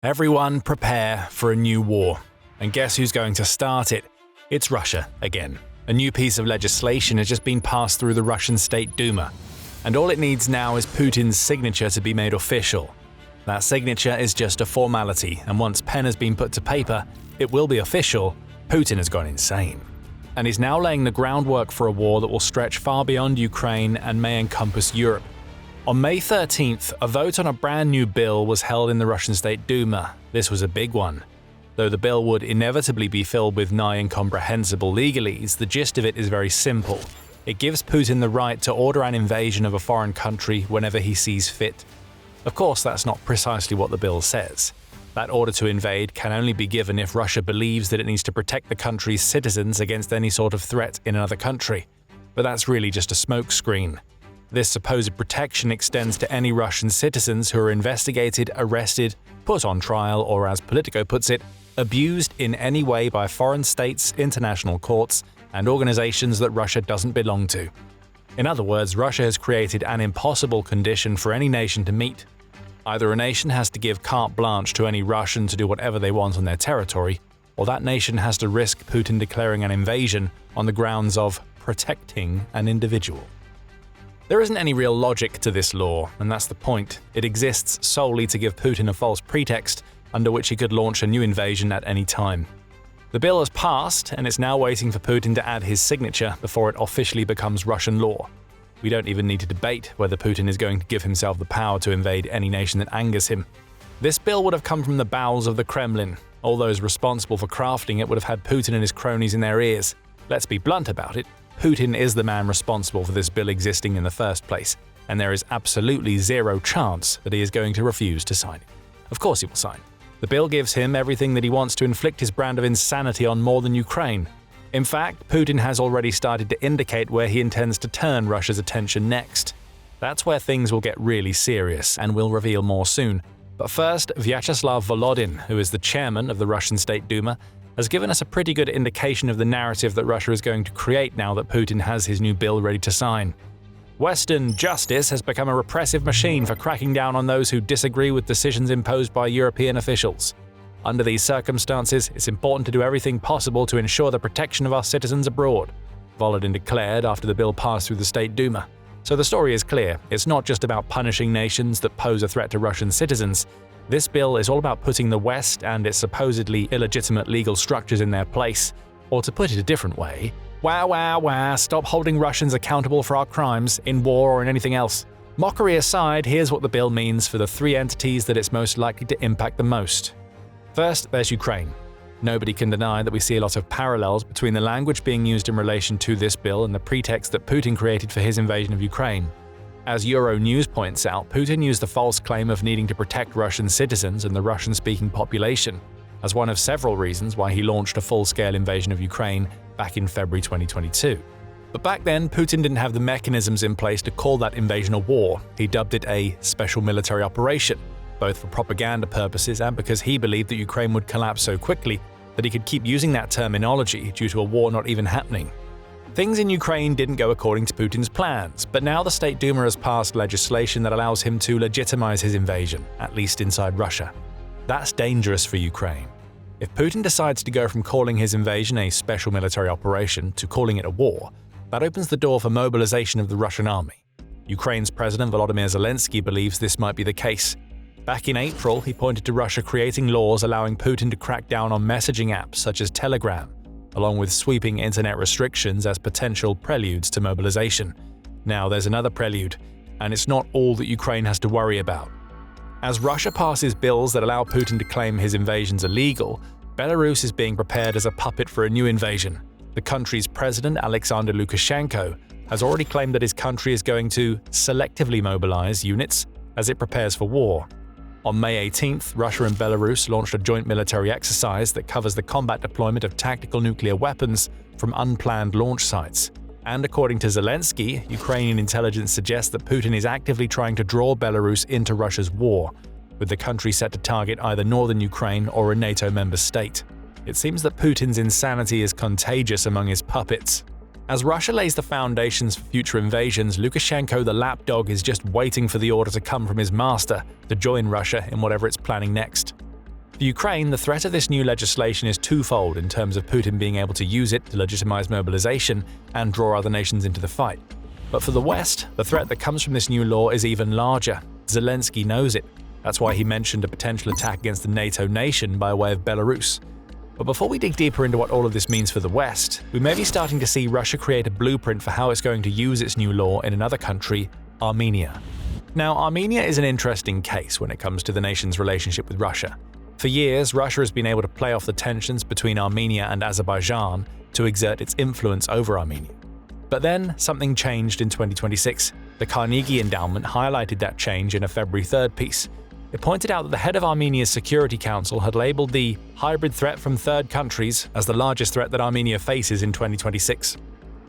Everyone prepare for a new war. And guess who's going to start it? It's Russia again. A new piece of legislation has just been passed through the Russian State Duma. And all it needs now is Putin's signature to be made official. That signature is just a formality, and once pen has been put to paper, it will be official. Putin has gone insane. And he's now laying the groundwork for a war that will stretch far beyond Ukraine and may encompass Europe. On May 13th, a vote on a brand new bill was held in the Russian State Duma. This was a big one. Though the bill would inevitably be filled with nigh incomprehensible legalese, the gist of it is very simple. It gives Putin the right to order an invasion of a foreign country whenever he sees fit. Of course, that's not precisely what the bill says. That order to invade can only be given if Russia believes that it needs to protect the country's citizens against any sort of threat in another country. But that's really just a smokescreen. This supposed protection extends to any Russian citizens who are investigated, arrested, put on trial, or as Politico puts it, abused in any way by foreign states, international courts, and organizations that Russia doesn't belong to. In other words, Russia has created an impossible condition for any nation to meet. Either a nation has to give carte blanche to any Russian to do whatever they want on their territory, or that nation has to risk Putin declaring an invasion on the grounds of protecting an individual. There isn't any real logic to this law, and that's the point. It exists solely to give Putin a false pretext under which he could launch a new invasion at any time. The bill has passed, and it's now waiting for Putin to add his signature before it officially becomes Russian law. We don't even need to debate whether Putin is going to give himself the power to invade any nation that angers him. This bill would have come from the bowels of the Kremlin. All those responsible for crafting it would have had Putin and his cronies in their ears. Let's be blunt about it. Putin is the man responsible for this bill existing in the first place, and there is absolutely zero chance that he is going to refuse to sign it. Of course he will sign. The bill gives him everything that he wants to inflict his brand of insanity on more than Ukraine. In fact, Putin has already started to indicate where he intends to turn Russia's attention next. That's where things will get really serious, and we'll reveal more soon. But first, Vyacheslav Volodin, who is the chairman of the Russian State Duma, has given us a pretty good indication of the narrative that Russia is going to create now that Putin has his new bill ready to sign. Western justice has become a repressive machine for cracking down on those who disagree with decisions imposed by European officials. Under these circumstances, it's important to do everything possible to ensure the protection of our citizens abroad, Volodin declared after the bill passed through the State Duma. So the story is clear. It's not just about punishing nations that pose a threat to Russian citizens. This bill is all about putting the West and its supposedly illegitimate legal structures in their place. Or to put it a different way, stop holding Russians accountable for our crimes, in war or in anything else. Mockery aside, here's what the bill means for the three entities that it's most likely to impact the most. First, there's Ukraine. Nobody can deny that we see a lot of parallels between the language being used in relation to this bill and the pretext that Putin created for his invasion of Ukraine. As Euronews points out, Putin used the false claim of needing to protect Russian citizens and the Russian-speaking population as one of several reasons why he launched a full-scale invasion of Ukraine back in February 2022. But back then, Putin didn't have the mechanisms in place to call that invasion a war. He dubbed it a special military operation, both for propaganda purposes and because he believed that Ukraine would collapse so quickly that he could keep using that terminology due to a war not even happening. Things in Ukraine didn't go according to Putin's plans, but now the State Duma has passed legislation that allows him to legitimize his invasion, at least inside Russia. That's dangerous for Ukraine. If Putin decides to go from calling his invasion a special military operation to calling it a war, that opens the door for mobilization of the Russian army. Ukraine's President Volodymyr Zelensky believes this might be the case. Back in April, he pointed to Russia creating laws allowing Putin to crack down on messaging apps such as Telegram, along with sweeping internet restrictions as potential preludes to mobilization. Now there's another prelude, and it's not all that Ukraine has to worry about. As Russia passes bills that allow Putin to claim his invasions illegal, Belarus is being prepared as a puppet for a new invasion. The country's president, Alexander Lukashenko, has already claimed that his country is going to selectively mobilize units as it prepares for war. On May 18th, Russia and Belarus launched a joint military exercise that covers the combat deployment of tactical nuclear weapons from unplanned launch sites. And according to Zelensky, Ukrainian intelligence suggests that Putin is actively trying to draw Belarus into Russia's war, with the country set to target either northern Ukraine or a NATO member state. It seems that Putin's insanity is contagious among his puppets. As Russia lays the foundations for future invasions, Lukashenko the lapdog is just waiting for the order to come from his master to join Russia in whatever it's planning next. For Ukraine, the threat of this new legislation is twofold in terms of Putin being able to use it to legitimize mobilization and draw other nations into the fight. But for the West, the threat that comes from this new law is even larger. Zelensky knows it. That's why he mentioned a potential attack against the NATO nation by way of Belarus. But before we dig deeper into what all of this means for the West, we may be starting to see Russia create a blueprint for how it's going to use its new law in another country, Armenia. Now, Armenia is an interesting case when it comes to the nation's relationship with Russia. For years, Russia has been able to play off the tensions between Armenia and Azerbaijan to exert its influence over Armenia. But then, something changed in 2026. The Carnegie Endowment highlighted that change in a February 3rd piece. It pointed out that the head of Armenia's Security Council had labeled the hybrid threat from third countries as the largest threat that Armenia faces in 2026.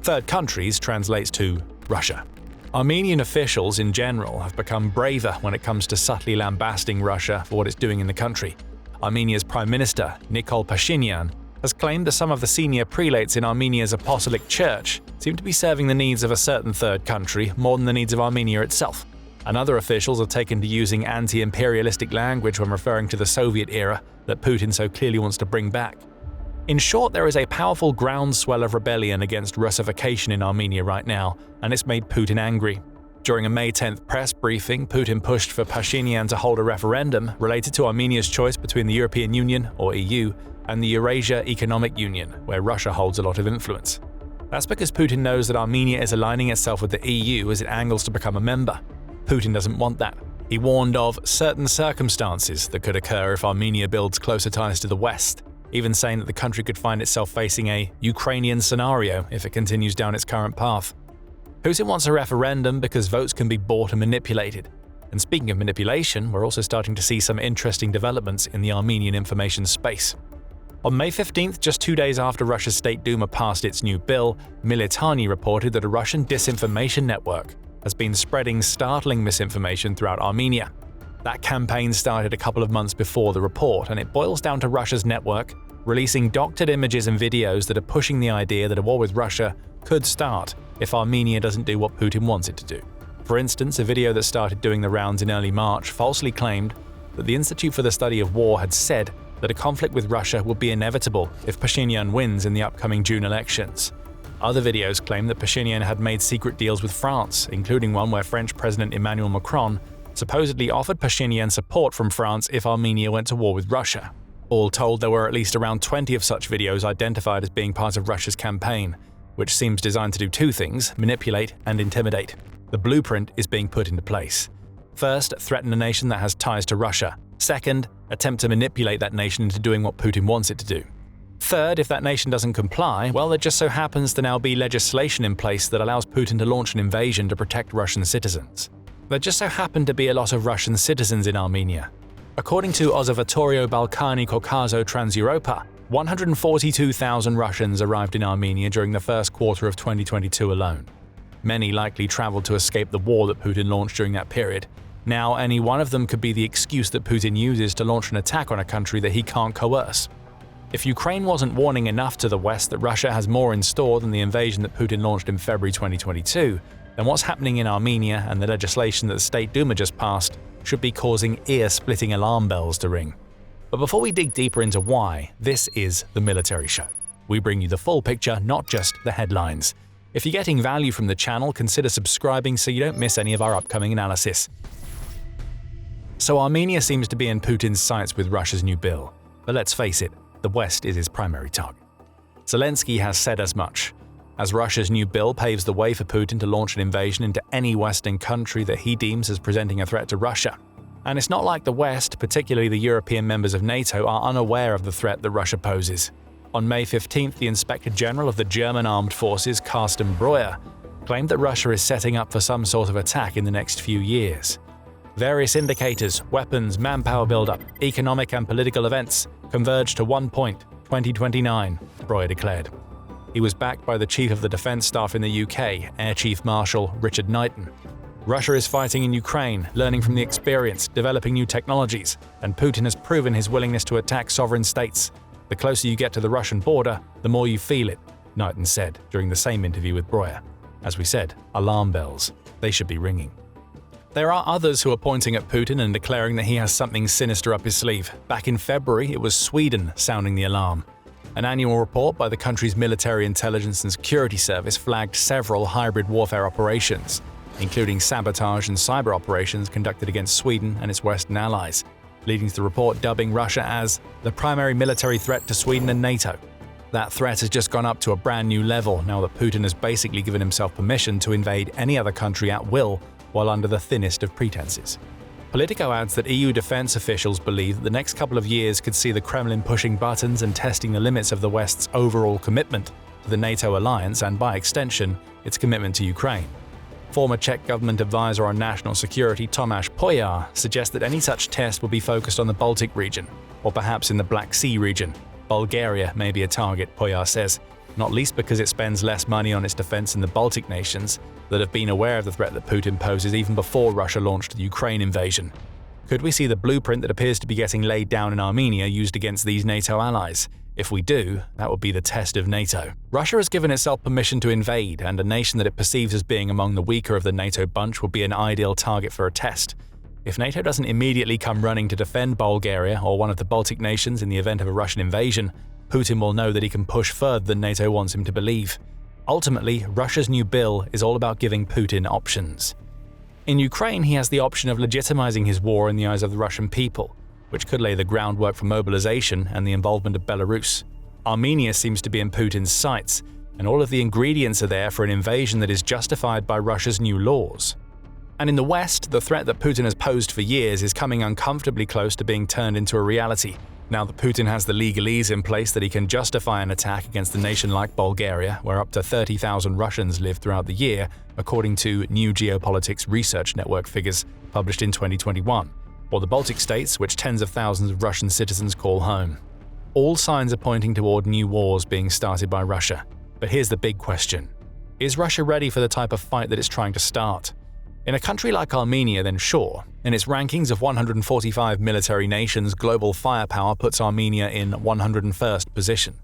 Third countries translates to Russia. Armenian officials in general have become braver when it comes to subtly lambasting Russia for what it's doing in the country. Armenia's Prime Minister, Nikol Pashinyan, has claimed that some of the senior prelates in Armenia's Apostolic Church seem to be serving the needs of a certain third country more than the needs of Armenia itself. And other officials have taken to using anti-imperialistic language when referring to the Soviet era that Putin so clearly wants to bring back. In short, there is a powerful groundswell of rebellion against Russification in Armenia right now, and it's made Putin angry. During a May 10th press briefing, Putin pushed for Pashinyan to hold a referendum related to Armenia's choice between the European Union, or EU, and the Eurasia Economic Union, where Russia holds a lot of influence. That's because Putin knows that Armenia is aligning itself with the EU as it angles to become a member. Putin doesn't want that. He warned of certain circumstances that could occur if Armenia builds closer ties to the West, even saying that the country could find itself facing a Ukrainian scenario if it continues down its current path. Putin wants a referendum because votes can be bought and manipulated. And speaking of manipulation, we're also starting to see some interesting developments in the Armenian information space. On May 15th, just 2 days after Russia's State Duma passed its new bill, Militani reported that a Russian disinformation network has been spreading startling misinformation throughout Armenia. That campaign started a couple of months before the report, and it boils down to Russia's network releasing doctored images and videos that are pushing the idea that a war with Russia could start if Armenia doesn't do what Putin wants it to do. For instance, a video that started doing the rounds in early March falsely claimed that the Institute for the Study of War had said that a conflict with Russia would be inevitable if Pashinyan wins in the upcoming June elections. Other videos claim that Pashinyan had made secret deals with France, including one where French President Emmanuel Macron supposedly offered Pashinyan support from France if Armenia went to war with Russia. All told, there were at least around 20 of such videos identified as being part of Russia's campaign, which seems designed to do two things: manipulate and intimidate. The blueprint is being put into place. First, threaten a nation that has ties to Russia. Second, attempt to manipulate that nation into doing what Putin wants it to do. Third, if that nation doesn't comply, well, there just so happens to now be legislation in place that allows Putin to launch an invasion to protect Russian citizens. There just so happen to be a lot of Russian citizens in Armenia. According to Observatorio Balkani Caucaso Trans-Europa, 142,000 Russians arrived in Armenia during the first quarter of 2022 alone. Many likely traveled to escape the war that Putin launched during that period. Now, any one of them could be the excuse that Putin uses to launch an attack on a country that he can't coerce. If Ukraine wasn't warning enough to the West that Russia has more in store than the invasion that Putin launched in February 2022, then what's happening in Armenia and the legislation that the State Duma just passed should be causing ear-splitting alarm bells to ring. But before we dig deeper into why, this is The Military Show. We bring you the full picture, not just the headlines. If you're getting value from the channel, consider subscribing so you don't miss any of our upcoming analysis. So Armenia seems to be in Putin's sights with Russia's new bill. But let's face it, the West is his primary target. Zelensky has said as much. As Russia's new bill paves the way for Putin to launch an invasion into any Western country that he deems as presenting a threat to Russia. And it's not like the West, particularly the European members of NATO, are unaware of the threat that Russia poses. On May 15th, the Inspector General of the German Armed Forces, Carsten Breuer, claimed that Russia is setting up for some sort of attack in the next few years. Various indicators, weapons, manpower buildup, economic and political events converge to one point: 2029, Breuer declared. He was backed by the Chief of the Defence Staff in the UK, Air Chief Marshal Richard Knighton. Russia is fighting in Ukraine, learning from the experience, developing new technologies, and Putin has proven his willingness to attack sovereign states. The closer you get to the Russian border, the more you feel it, Knighton said during the same interview with Breuer. As we said, alarm bells. They should be ringing. There are others who are pointing at Putin and declaring that he has something sinister up his sleeve. Back in February, it was Sweden sounding the alarm. An annual report by the country's military intelligence and security service flagged several hybrid warfare operations, including sabotage and cyber operations conducted against Sweden and its Western allies, leading to the report dubbing Russia as the primary military threat to Sweden and NATO. That threat has just gone up to a brand new level now that Putin has basically given himself permission to invade any other country at will while under the thinnest of pretenses. Politico adds that EU defense officials believe that the next couple of years could see the Kremlin pushing buttons and testing the limits of the West's overall commitment to the NATO alliance and, by extension, its commitment to Ukraine. Former Czech government advisor on national security Tomáš Pojar suggests that any such test will be focused on the Baltic region, or perhaps in the Black Sea region. Bulgaria may be a target, Pojar says, not least because it spends less money on its defense than the Baltic nations that have been aware of the threat that Putin poses even before Russia launched the Ukraine invasion. Could we see the blueprint that appears to be getting laid down in Armenia used against these NATO allies? If we do, that would be the test of NATO. Russia has given itself permission to invade, and a nation that it perceives as being among the weaker of the NATO bunch would be an ideal target for a test. If NATO doesn't immediately come running to defend Bulgaria or one of the Baltic nations in the event of a Russian invasion, Putin will know that he can push further than NATO wants him to believe. Ultimately, Russia's new bill is all about giving Putin options. In Ukraine, he has the option of legitimizing his war in the eyes of the Russian people, which could lay the groundwork for mobilization and the involvement of Belarus. Armenia seems to be in Putin's sights, and all of the ingredients are there for an invasion that is justified by Russia's new laws. And in the West, the threat that Putin has posed for years is coming uncomfortably close to being turned into a reality, now that Putin has the legalese in place that he can justify an attack against a nation like Bulgaria, where up to 30,000 Russians live throughout the year, according to new Geopolitics research network figures published in 2021, or the Baltic states, which tens of thousands of Russian citizens call home. All signs are pointing toward new wars being started by Russia. But here's the big question. Is Russia ready for the type of fight that it's trying to start? In a country like Armenia, then sure. In its rankings of 145 military nations, global firepower puts Armenia in 101st position.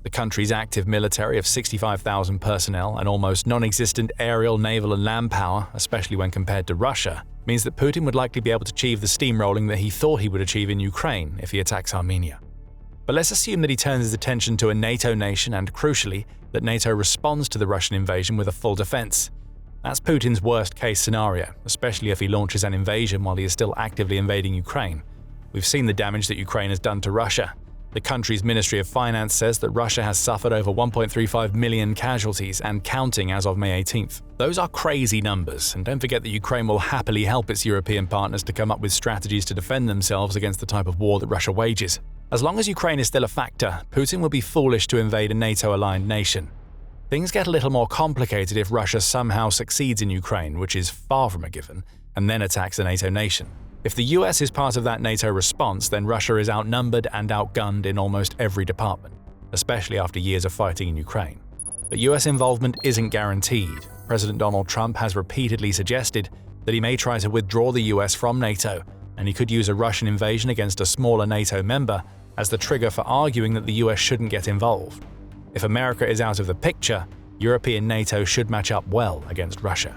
The country's active military of 65,000 personnel and almost non-existent aerial, naval and land power, especially when compared to Russia, means that Putin would likely be able to achieve the steamrolling that he thought he would achieve in Ukraine if he attacks Armenia. But let's assume that he turns his attention to a NATO nation and, crucially, that NATO responds to the Russian invasion with a full defense. That's Putin's worst-case scenario, especially if he launches an invasion while he is still actively invading Ukraine. We've seen the damage that Ukraine has done to Russia. The country's Ministry of Finance says that Russia has suffered over 1.35 million casualties and counting as of May 18th. Those are crazy numbers, and don't forget that Ukraine will happily help its European partners to come up with strategies to defend themselves against the type of war that Russia wages. As long as Ukraine is still a factor, Putin would be foolish to invade a NATO-aligned nation. Things get a little more complicated if Russia somehow succeeds in Ukraine, which is far from a given, and then attacks a NATO nation. If the US is part of that NATO response, then Russia is outnumbered and outgunned in almost every department, especially after years of fighting in Ukraine. But US involvement isn't guaranteed. President Donald Trump has repeatedly suggested that he may try to withdraw the US from NATO, and he could use a Russian invasion against a smaller NATO member as the trigger for arguing that the US shouldn't get involved. If America is out of the picture, European NATO should match up well against Russia.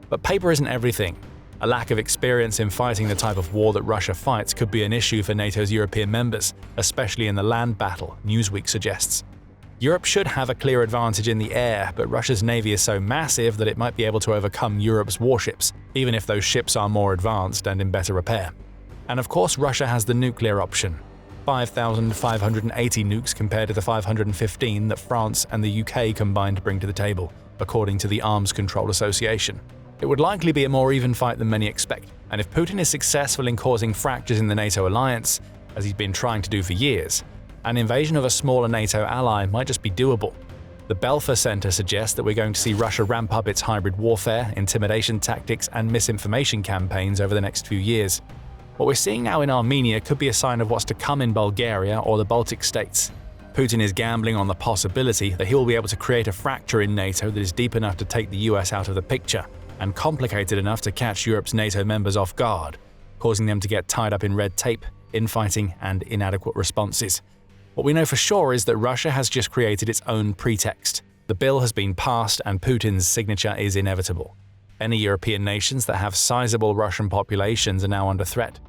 But paper isn't everything. A lack of experience in fighting the type of war that Russia fights could be an issue for NATO's European members, especially in the land battle, Newsweek suggests. Europe should have a clear advantage in the air, but Russia's navy is so massive that it might be able to overcome Europe's warships, even if those ships are more advanced and in better repair. And of course, Russia has the nuclear option. 5,580 nukes compared to the 515 that France and the UK combined bring to the table, according to the Arms Control Association. It would likely be a more even fight than many expect, and if Putin is successful in causing fractures in the NATO alliance, as he's been trying to do for years, an invasion of a smaller NATO ally might just be doable. The Belfer Center suggests that we're going to see Russia ramp up its hybrid warfare, intimidation tactics, and misinformation campaigns over the next few years. What we're seeing now in Armenia could be a sign of what's to come in Bulgaria or the Baltic states. Putin is gambling on the possibility that he will be able to create a fracture in NATO that is deep enough to take the US out of the picture, and complicated enough to catch Europe's NATO members off guard, causing them to get tied up in red tape, infighting, and inadequate responses. What we know for sure is that Russia has just created its own pretext. The bill has been passed and Putin's signature is inevitable. Any European nations that have sizable Russian populations are now under threat.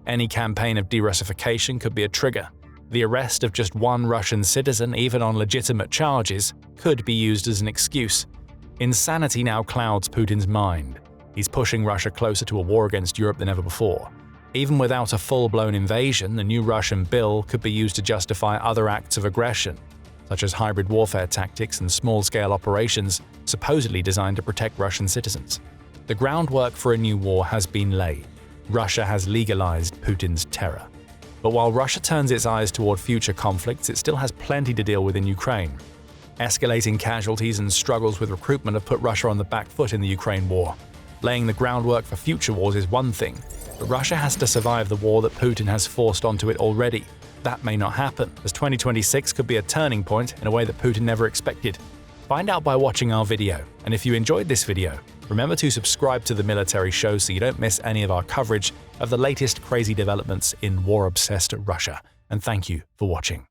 Any campaign of de-Russification could be a trigger. The arrest of just one Russian citizen, even on legitimate charges, could be used as an excuse. Insanity now clouds Putin's mind. He's pushing Russia closer to a war against Europe than ever before. Even without a full-blown invasion, the new Russian bill could be used to justify other acts of aggression, such as hybrid warfare tactics and small-scale operations supposedly designed to protect Russian citizens. The groundwork for a new war has been laid. Russia has legalized Putin's terror. But while Russia turns its eyes toward future conflicts, it still has plenty to deal with in Ukraine. Escalating casualties and struggles with recruitment have put Russia on the back foot in the Ukraine war. Laying the groundwork for future wars is one thing, but Russia has to survive the war that Putin has forced onto it already. That may not happen, as 2026 could be a turning point in a way that Putin never expected. Find out by watching our video, and if you enjoyed this video, remember to subscribe to the Military Show so you don't miss any of our coverage of the latest crazy developments in war-obsessed Russia. And thank you for watching.